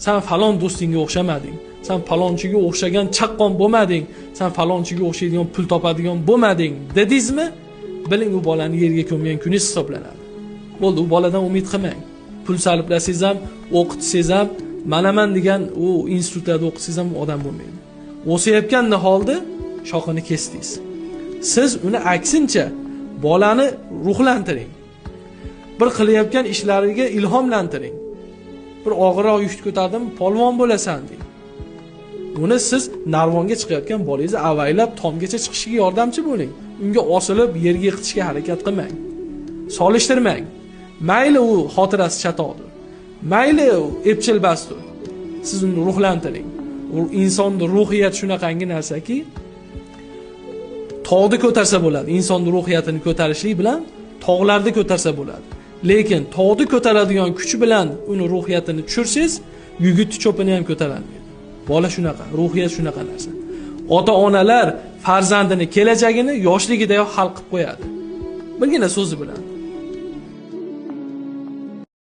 Sen falon do'stingga o'xshamading. Sen falonchiga o'xshagan chaqqon bo'lmading. Sen falonchiga o'xshaydigan pul topadigan bo'lmading, dedingizmi? Biling u bolani yerga ko'mgan kuningiz hisoblanadi. Bo'ldi, u boladan umid qilmang. Pul sarflasangiz ham, o'qitsangiz ham, manaman degan u institutlarda o'qitsangiz ham odam bo'lmaydi. O'sayotgan holda shoxini kesdingiz. Siz uni aksincha bolani ruhlantiring. Bir qilayotgan ishlariga ilhomlantiring. Bir og'irroq yukni ko'tardimi, polvon bo'lasan deng. Uni siz narvonga chiqayotgan bolangizni avaylab tomgacha chiqishiga yordamchi bo'ling. Unga osilib yerga yiqitishga harakat qilmang. Solishtirmang. Mayli u xotirasi chatoqdir. Mayli u epchilbasdir. Siz uni ruhlantiring. U insonning ruhiyati shunaqangi narsaki, tog'ni ko'tarsa bo'ladi. Insonning ruhiyatini ko'tarishlik bilan tog'larni ko'tarsa bo'ladi. Lekin tog'ni ko'taradigan kuchi bilan uni ruhiyatini tushirsangiz, yigitni cho'pini ham ko'tarolmaydi. Bola shunaqa, ruhiyat shunaqa narsa. Ota-onalar farzandini kelajagini yoshligidayoq hal qilib qo'yadi. Birgina so'zi bilan.